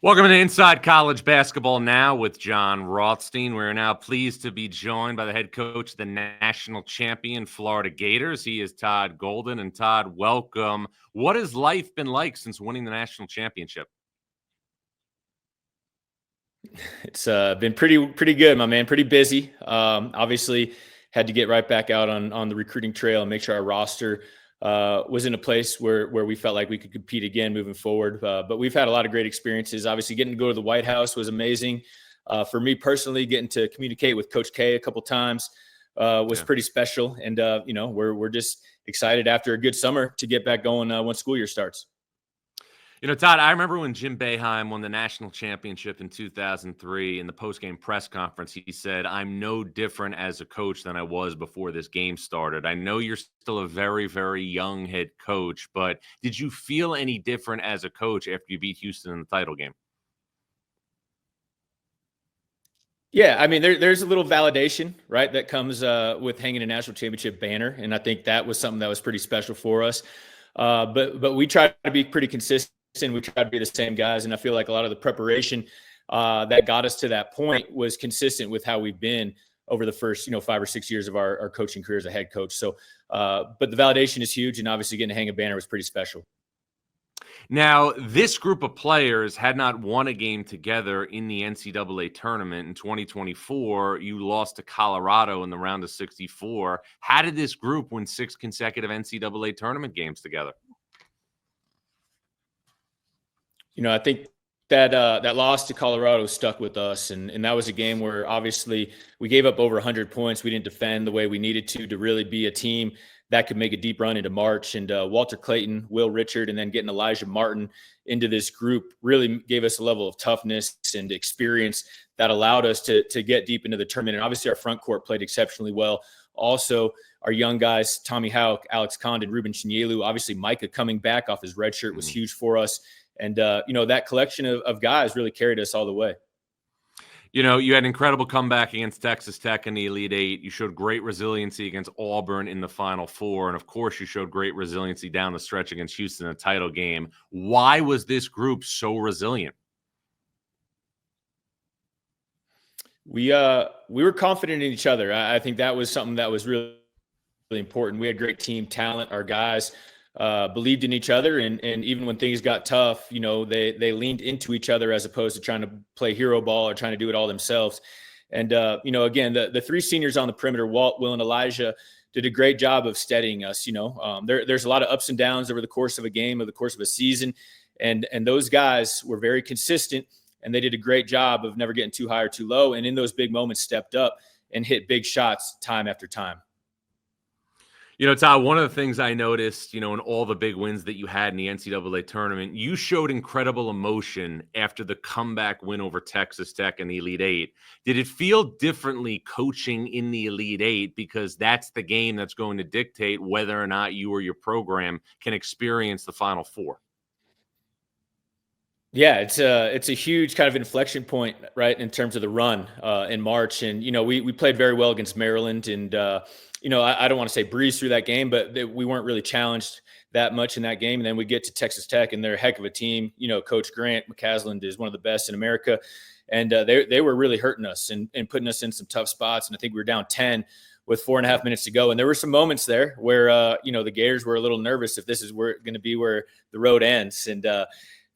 Welcome to Inside College Basketball Now with Jon Rothstein. We're now pleased to be joined by the head coach of the national champion Florida Gators. He is Todd Golden. And Todd, welcome. What has life been like since winning the national championship? It's been pretty good, my man. Pretty busy. Obviously, had to get right back out on the recruiting trail and make sure our roster was in a place where we felt like we could compete again moving forward. But we've had a lot of great experiences. Obviously, getting to go to the White House was amazing. For me personally, getting to communicate with Coach K a couple times was pretty special. And we're just excited after a good summer to get back going when school year starts. You know, Todd, I remember when Jim Boeheim won the national championship in 2003 in the postgame press conference, he said, "I'm no different as a coach than I was before this game started." I know you're still a very, very young head coach, but did you feel any different as a coach after you beat Houston in the title game? Yeah, I mean, there's a little validation, right, that comes with hanging a national championship banner, and I think that was something that was pretty special for us. But we try to be pretty consistent. We try to be the same guys, and I feel like a lot of the preparation that got us to that point was consistent with how we've been over the first 5 or 6 years of our coaching career as a head coach. So, but the validation is huge, and obviously getting to hang a banner was pretty special. Now, this group of players had not won a game together in the NCAA tournament in 2024. You lost to Colorado in the round of 64. How did this group win 6 consecutive NCAA tournament games together? I think that loss to Colorado stuck with us, and that was a game where obviously we gave up over 100 points. We didn't defend the way we needed to really be a team that could make a deep run into March. And Walter Clayton, Will Richard, and then getting Elijah Martin into this group really gave us a level of toughness and experience that allowed us to get deep into the tournament. And obviously our front court played exceptionally well. Also, our young guys, Tommy Houck, Alex Condon, Ruben Chinyelu, obviously Micah coming back off his red shirt was huge for us. And, that collection of guys really carried us all the way. You know, you had an incredible comeback against Texas Tech in the Elite Eight. You showed great resiliency against Auburn in the Final Four. And, of course, you showed great resiliency down the stretch against Houston in the title game. Why was this group so resilient? We were confident in each other. I think that was something that was really, really important. We had great team talent. Our guys believed in each other, and even when things got tough, they leaned into each other as opposed to trying to play hero ball or trying to do it all themselves. And again, the 3 seniors on the perimeter, Walt, Will, and Elijah, did a great job of steadying us. There's a lot of ups and downs over the course of a game, over the course of a season, and those guys were very consistent, and they did a great job of never getting too high or too low, and in those big moments stepped up and hit big shots time after time. You know, Todd, one of the things I noticed, in all the big wins that you had in the NCAA tournament, you showed incredible emotion after the comeback win over Texas Tech in the Elite Eight. Did it feel differently coaching in the Elite Eight because that's the game that's going to dictate whether or not you or your program can experience the Final Four? Yeah, it's a huge kind of inflection point, right, in terms of the run in March. And, we played very well against Maryland. And, I don't want to say breeze through that game, but we weren't really challenged that much in that game. And then we get to Texas Tech, and they're a heck of a team. Coach Grant McCasland is one of the best in America. And they were really hurting us and putting us in some tough spots. And I think we were down 10 with 4.5 minutes to go. And there were some moments there where, the Gators were a little nervous if this is going to be where the road ends. And,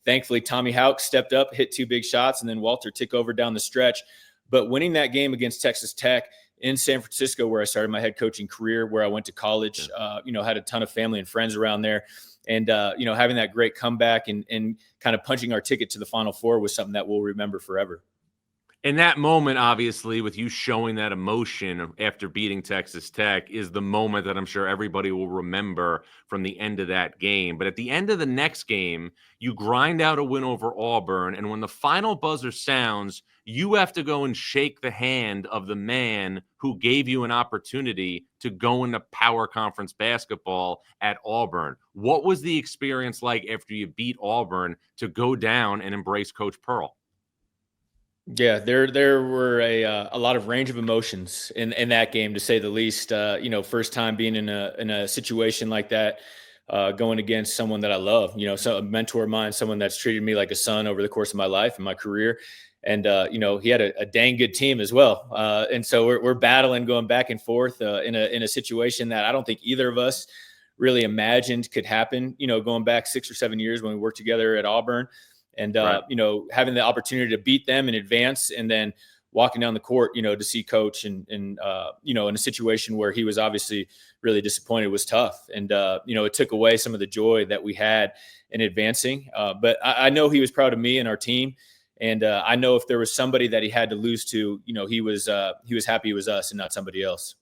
thankfully, Tommy Houck stepped up, hit 2 big shots, and then Walter took over down the stretch. But winning that game against Texas Tech in San Francisco, where I started my head coaching career, where I went to college, had a ton of family and friends around there. And, having that great comeback and kind of punching our ticket to the Final Four was something that we'll remember forever. In that moment, obviously, with you showing that emotion after beating Texas Tech is the moment that I'm sure everybody will remember from the end of that game. But at the end of the next game, you grind out a win over Auburn. And when the final buzzer sounds, you have to go and shake the hand of the man who gave you an opportunity to go into power conference basketball at Auburn. What was the experience like after you beat Auburn to go down and embrace Coach Pearl? Yeah, there were a lot of range of emotions in that game, to say the least. First time being in a situation like that, going against someone that I love, so a mentor of mine, someone that's treated me like a son over the course of my life and my career. And, he had a dang good team as well. And so we're battling, going back and forth in a situation that I don't think either of us really imagined could happen, going back 6 or 7 years when we worked together at Auburn. And, Right. Having the opportunity to beat them in advance and then walking down the court, to see coach and in a situation where he was obviously really disappointed was tough. And, it took away some of the joy that we had in advancing. But I know he was proud of me and our team. And I know if there was somebody that he had to lose to, he was happy it was us and not somebody else.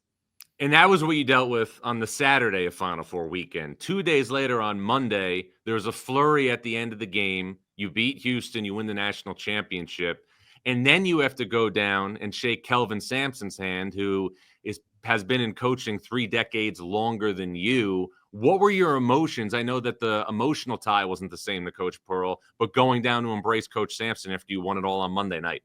And that was what you dealt with on the Saturday of Final Four weekend. 2 days later on Monday, there was a flurry at the end of the game. You beat Houston, you win the national championship. And then you have to go down and shake Kelvin Sampson's hand, who has been in coaching 3 decades longer than you. What were your emotions? I know that the emotional tie wasn't the same to Coach Pearl, but going down to embrace Coach Sampson after you won it all on Monday night.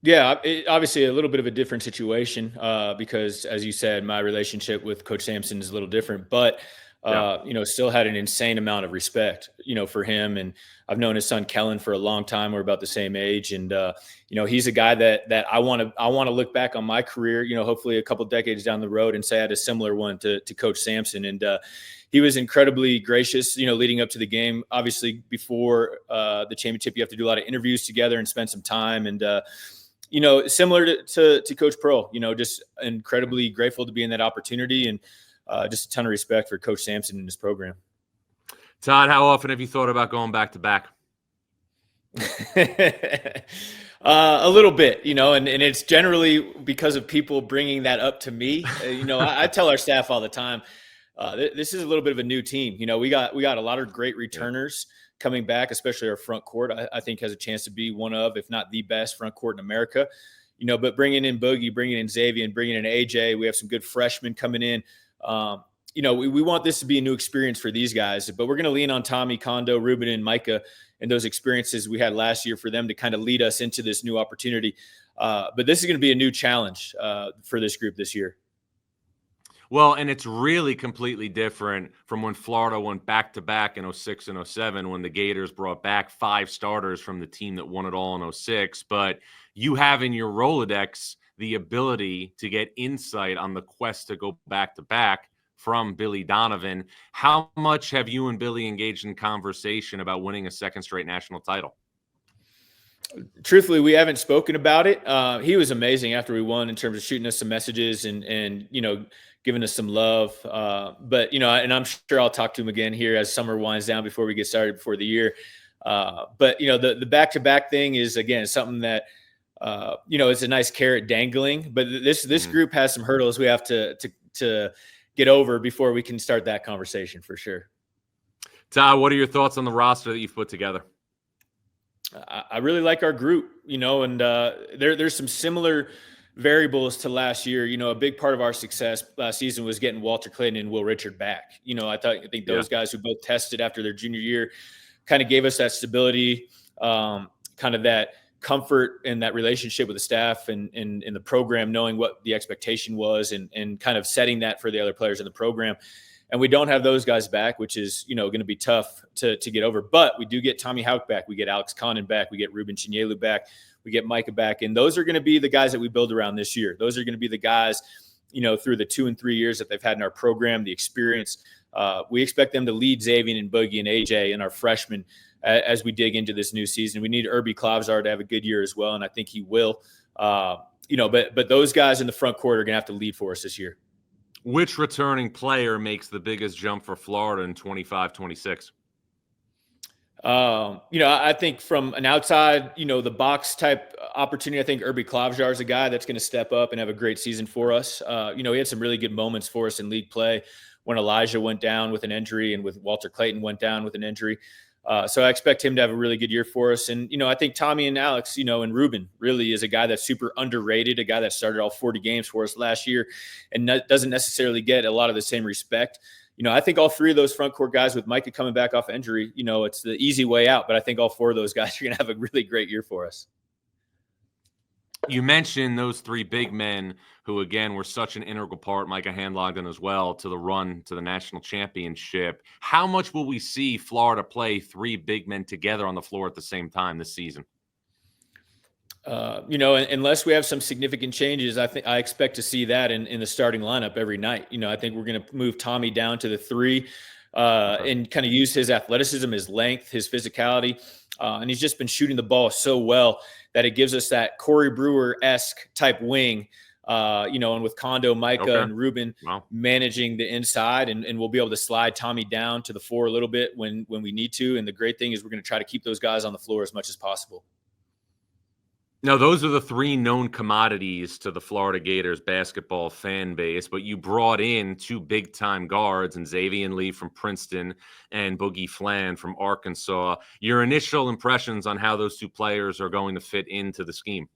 Yeah, obviously a little bit of a different situation because, as you said, my relationship with Coach Sampson is a little different, but still had an insane amount of respect, for him. And I've known his son Kellen for a long time. We're about the same age, and he's a guy that I want to look back on my career, hopefully a couple decades down the road, and say I had a similar one to Coach Sampson. And he was incredibly gracious, leading up to the game. Obviously, before the championship, you have to do a lot of interviews together and spend some time. And similar to Coach Pearl, just incredibly grateful to be in that opportunity, and just a ton of respect for Coach Sampson and his program. Todd, how often have you thought about going back to back? A little bit, and it's generally because of people bringing that up to me. I tell our staff all the time, this is a little bit of a new team. We got a lot of great returners coming back, especially our front court. I think has a chance to be one of, if not the best front court in America. But bringing in Boogie, bringing in Xavier, and bringing in AJ, we have some good freshmen coming in. We want this to be a new experience for these guys, but we're going to lean on Tommy, Kondo, Ruben, and Micah and those experiences we had last year for them to kind of lead us into this new opportunity. But this is going to be a new challenge for this group this year. Well, and it's really completely different from when Florida went back-to-back in 06 and 07 when the Gators brought back 5 starters from the team that won it all in 06. But you have in your Rolodex the ability to get insight on the quest to go back-to-back from Billy Donovan. How much have you and Billy engaged in conversation about winning a second straight national title? Truthfully, we haven't spoken about it. He was amazing after we won in terms of shooting us some messages and giving us some love. But and I'm sure I'll talk to him again here as summer winds down before we get started before the year. But the back-to-back thing is, again, something that it's a nice carrot dangling. But this group has some hurdles we have to get over before we can start that conversation for sure. Todd, what are your thoughts on the roster that you've put together? I really like our group, and there's some similar variables to last year. A big part of our success last season was getting Walter Clayton and Will Richard back. I think those guys who both tested after their junior year kind of gave us that stability, kind of that comfort in that relationship with the staff and in the program, knowing what the expectation was and kind of setting that for the other players in the program. And we don't have those guys back, which is, going to be tough to get over. But we do get Tommy Houck back. We get Alex Condon back. We get Ruben Chinyelu back. We get Micah back. And those are going to be the guys that we build around this year. Those are going to be the guys, through the 2 and 3 years that they've had in our program, the experience. We expect them to lead Xavier and Boogie and AJ and our freshmen as we dig into this new season. We need Irby Klavzar to have a good year as well, and I think he will. But those guys in the front court are going to have to lead for us this year. Which returning player makes the biggest jump for Florida in 25-26? I think from an outside, the box type opportunity, I think Irby Klavzar is a guy that's going to step up and have a great season for us. He had some really good moments for us in league play when Elijah went down with an injury and with Walter Clayton went down with an injury. So I expect him to have a really good year for us. And, I think Tommy and Alex, and Ruben really is a guy that's super underrated, a guy that started all 40 games for us last year and doesn't necessarily get a lot of the same respect. I think all 3 of those front court guys with Micah coming back off injury, it's the easy way out. But I think all 4 of those guys are going to have a really great year for us. You mentioned those three big men who, again, were such an integral part, Micah Handlogden as well, to the run to the national championship. How much will we see Florida play three big men together on the floor at the same time this season? Unless we have some significant changes, I expect to see that in the starting lineup every night. I think we're going to move Tommy down to the three Okay. and kind of use his athleticism, his length, his physicality. And he's just been shooting the ball so well that it gives us that Corey Brewer-esque type wing, and with Kondo, Micah, Okay. and Ruben Wow. managing the inside, and we'll be able to slide Tommy down to the four a little bit when we need to. And the great thing is we're going to try to keep those guys on the floor as much as possible. Now, those are the three known commodities to the Florida Gators basketball fan base, but you brought in two big-time guards, and Xavier Lee from Princeton and Boogie Fland from Arkansas. Your initial impressions on how those two players are going to fit into the scheme?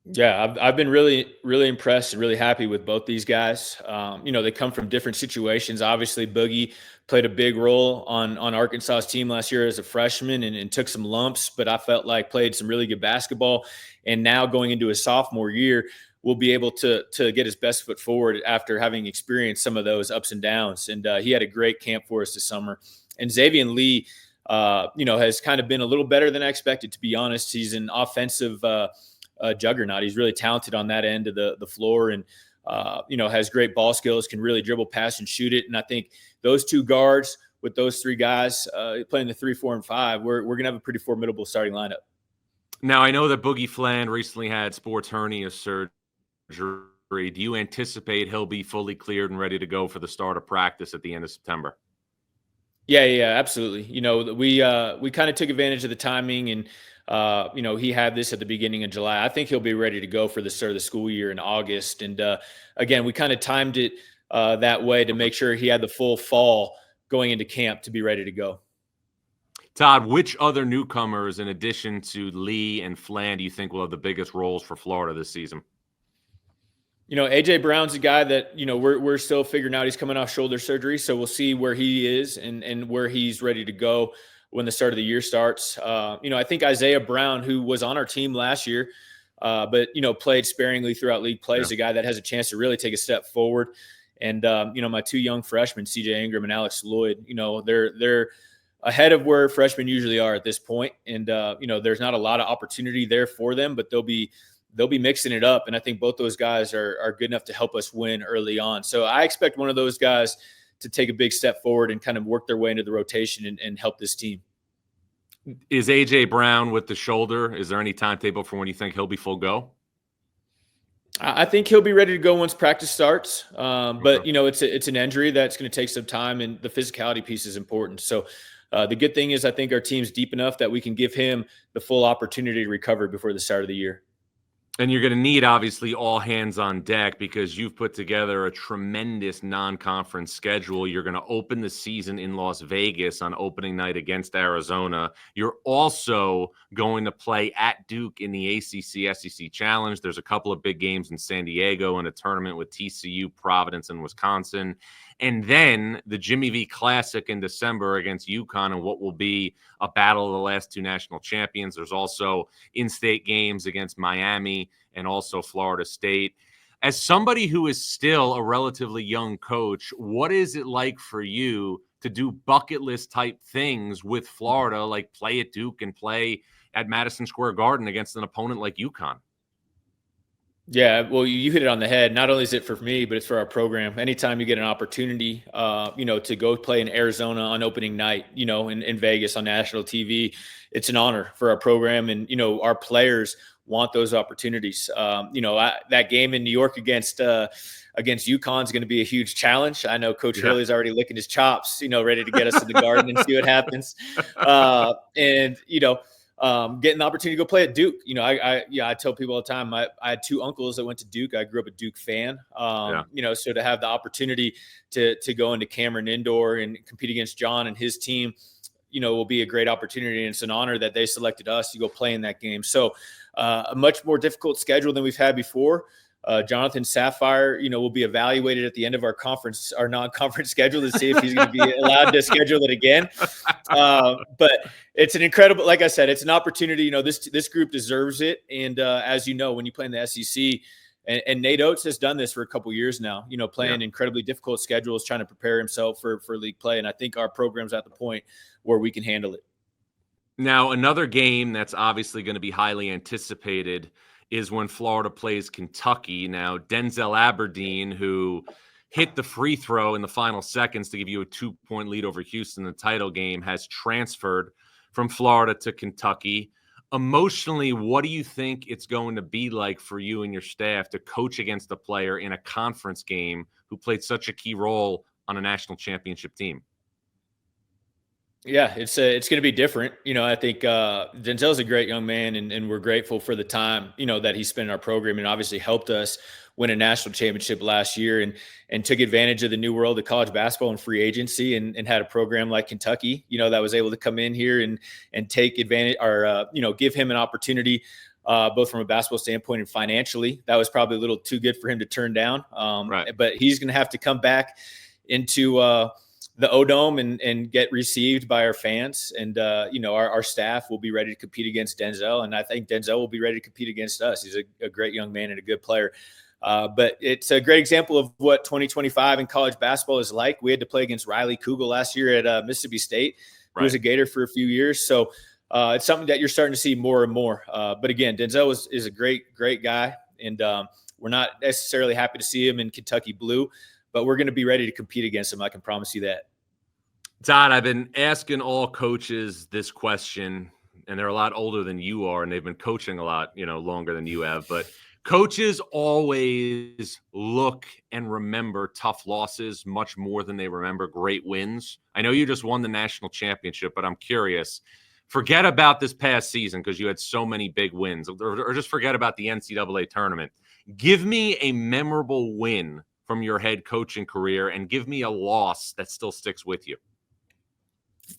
Yeah, I've been really, really impressed and really happy with both these guys. They come from different situations. Obviously, Boogie played a big role on Arkansas's team last year as a freshman and took some lumps, but I felt like played some really good basketball. And now going into his sophomore year, will be able to get his best foot forward after having experienced some of those ups and downs. And he had a great camp for us this summer. And Xavier Lee, has kind of been a little better than I expected, to be honest. He's an offensive juggernaut. He's really talented on that end of the floor, and has great ball skills, can really dribble, pass, and shoot it. And I think those two guards with those three guys playing the 3, 4, and 5, we're going to have a pretty formidable starting lineup. Now, I know that Boogie Fland recently had sports hernia surgery. Do you anticipate he'll be fully cleared and ready to go for the start of practice at the end of September? Yeah, absolutely. We kind of took advantage of the timing, and he had this at the beginning of July. I think he'll be ready to go for the start of the school year in August. And again, we kind of timed it that way to make sure he had the full fall going into camp to be ready to go. Todd, which other newcomers, in addition to Lee and Fland, do you think will have the biggest roles for Florida this season? AJ Brown's a guy that, we're still figuring out. He's coming off shoulder surgery, so we'll see where he is and where he's ready to go when the start of the year starts. I think Isaiah Brown, who was on our team last year, but, played sparingly throughout league play, is a guy that has a chance to really take a step forward. And, my two young freshmen, CJ Ingram and Alex Lloyd, they're ahead of where freshmen usually are at this point. And, there's not a lot of opportunity there for them, but they'll be mixing it up. And I think both those guys are good enough to help us win early on. So I expect one of those guys to take a big step forward and kind of work their way into the rotation and help this team. Is AJ Brown with the shoulder? Is there any timetable for when you think he'll be full go? I think he'll be ready to go once practice starts. But it's an injury that's going to take some time, and the physicality piece is important. So the good thing is I think our team's deep enough that we can give him the full opportunity to recover before the start of the year. And you're going to need, obviously, all hands on deck because you've put together a tremendous non-conference schedule. You're going to open the season in Las Vegas on opening night against Arizona. You're also going to play at Duke in the ACC SEC Challenge. There's a couple of big games in San Diego and a tournament with TCU, Providence, and Wisconsin. And then the Jimmy V Classic in December against UConn and what will be a battle of the last two national champions. There's also in-state games against Miami and also Florida State. As somebody who is still a relatively young coach, what is it like for you to do bucket list type things with Florida, like play at Duke and play at Madison Square Garden against an opponent like UConn? Yeah, well, you hit it on the head. Not only is it for me, but it's for our program. Anytime you get an opportunity, to go play in Arizona on opening night, in Vegas on national TV, it's an honor for our program. And, our players want those opportunities. That game in New York against UConn is going to be a huge challenge. I know Coach Hurley's already licking his chops, ready to get us in the Garden and see what happens. Getting the opportunity to go play at Duke. I tell people all the time, I had two uncles that went to Duke. I grew up a Duke fan. So to have the opportunity to go into Cameron Indoor and compete against Jon and his team, will be a great opportunity. And it's an honor that they selected us to go play in that game. So a much more difficult schedule than we've had before. Jonathan Sapphire, will be evaluated at the end of our non-conference schedule to see if he's going to be allowed to schedule it again. But it's an incredible, like I said, it's an opportunity. This group deserves it. And as you know, when you play in the SEC, and Nate Oates has done this for a couple years now, playing incredibly difficult schedules, trying to prepare himself for league play. And I think our program's at the point where we can handle it. Now, another game that's obviously going to be highly anticipated is when Florida plays Kentucky. Now, Denzel Aberdeen, who hit the free throw in the final seconds to give you a 2-point lead over Houston in the title game, has transferred from Florida to Kentucky. Emotionally, what do you think it's going to be like for you and your staff to coach against a player in a conference game who played such a key role on a national championship team? Yeah, it's going to be different. I think Denzel's a great young man, and we're grateful for the time, that he spent in our program, and obviously helped us win a national championship last year, and took advantage of the new world of college basketball and free agency, and had a program like Kentucky, that was able to come in here and take advantage, or give him an opportunity, both from a basketball standpoint and financially. That was probably a little too good for him to turn down. Right. But he's going to have to come back into the O-Dome and get received by our fans. And, our staff will be ready to compete against Denzel. And I think Denzel will be ready to compete against us. He's a great young man and a good player. But it's a great example of what 2025 in college basketball is like. We had to play against Riley Kugel last year at Mississippi State, who was a Gator for a few years. So it's something that you're starting to see more and more. But again, Denzel is a great, great guy. And we're not necessarily happy to see him in Kentucky blue, but we're going to be ready to compete against him. I can promise you that. Todd, I've been asking all coaches this question, and they're a lot older than you are, and they've been coaching a lot, longer than you have. But coaches always look and remember tough losses much more than they remember great wins. I know you just won the national championship, but I'm curious. Forget about this past season because you had so many big wins, or just forget about the NCAA tournament. Give me a memorable win from your head coaching career, and give me a loss that still sticks with you.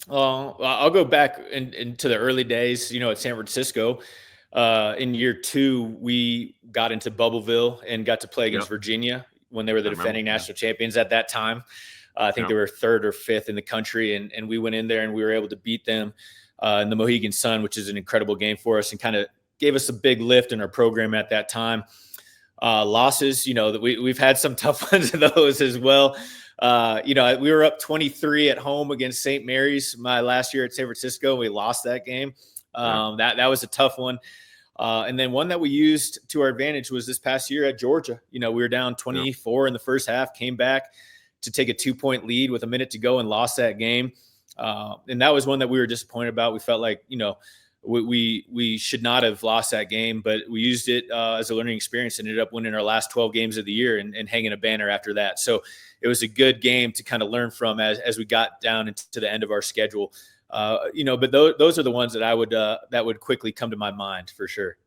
I'll go back into the early days, at San Francisco. In year 2, we got into Bubbleville and got to play against Virginia when they were the defending national champions at that time. I think they were 3rd or 5th in the country, and we went in there and we were able to beat them in the Mohegan Sun, which is an incredible game for us and kind of gave us a big lift in our program at that time. Losses, that we've had some tough ones of those as well. We were up 23 at home against St. Mary's my last year at San Francisco. We lost that game. That was a tough one. And then one that we used to our advantage was this past year at Georgia. We were down 24 in the first half, came back to take a 2-point lead with a minute to go and lost that game. And that was one that we were disappointed about. We felt like, we should not have lost that game, but we used it as a learning experience and ended up winning our last 12 games of the year and hanging a banner after that. So it was a good game to kind of learn from as we got down into the end of our schedule. But those are the ones that would quickly come to my mind for sure.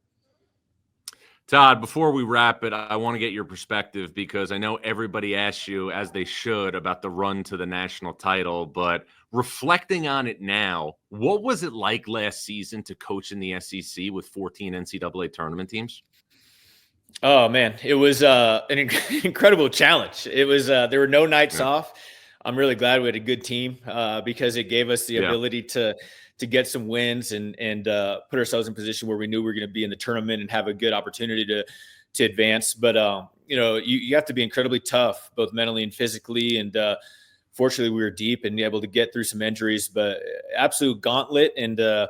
Todd, before we wrap it, I want to get your perspective because I know everybody asks you, as they should, about the run to the national title. But reflecting on it now, what was it like last season to coach in the SEC with 14 NCAA tournament teams? Oh, man, it was an incredible challenge. It was there were no nights off. I'm really glad we had a good team because it gave us the ability to get some wins and put ourselves in a position where we knew we were going to be in the tournament and have a good opportunity to advance. But, you have to be incredibly tough, both mentally and physically. And fortunately, we were deep and able to get through some injuries, but absolute gauntlet. And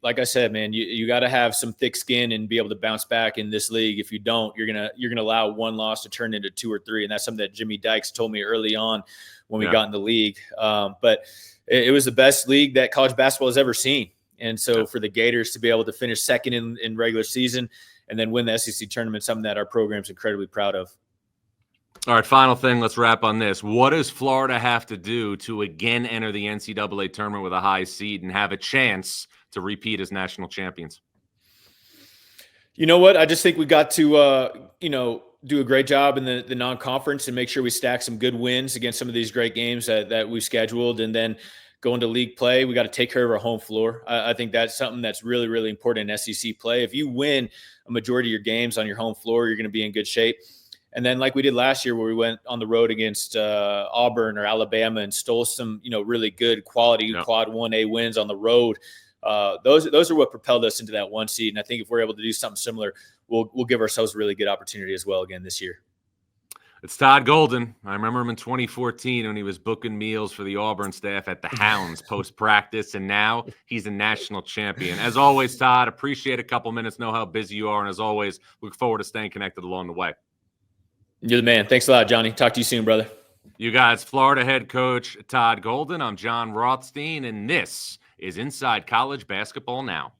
like I said, man, you got to have some thick skin and be able to bounce back in this league. If you don't, you're gonna allow one loss to turn into 2 or 3, and that's something that Jimmy Dykes told me early on when we got in the league. But it was the best league that college basketball has ever seen, and so for the Gators to be able to finish second in regular season and then win the SEC tournament, something that our program's incredibly proud of. All right, final thing. Let's wrap on this. What does Florida have to do to again enter the NCAA tournament with a high seed and have a chance to repeat as national champions? You know what? I just think we got to, do a great job in the non-conference and make sure we stack some good wins against some of these great games that we scheduled, and then going to league play, we got to take care of our home floor. I think that's something that's really, really important in SEC play. If you win a majority of your games on your home floor, you're going to be in good shape. And then like we did last year where we went on the road against Auburn or Alabama and stole some, really good quality quad 1A wins on the road. Those are what propelled us into that 1 seed. And I think if we're able to do something similar, we'll give ourselves a really good opportunity as well again this year. It's Todd Golden. I remember him in 2014 when he was booking meals for the Auburn staff at the Hounds post-practice, and now he's a national champion. As always, Todd, appreciate a couple minutes, know how busy you are, and as always, look forward to staying connected along the way. You're the man. Thanks a lot, Johnny. Talk to you soon, brother. You guys, Florida head coach Todd Golden. I'm Jon Rothstein, and this is Inside College Basketball Now.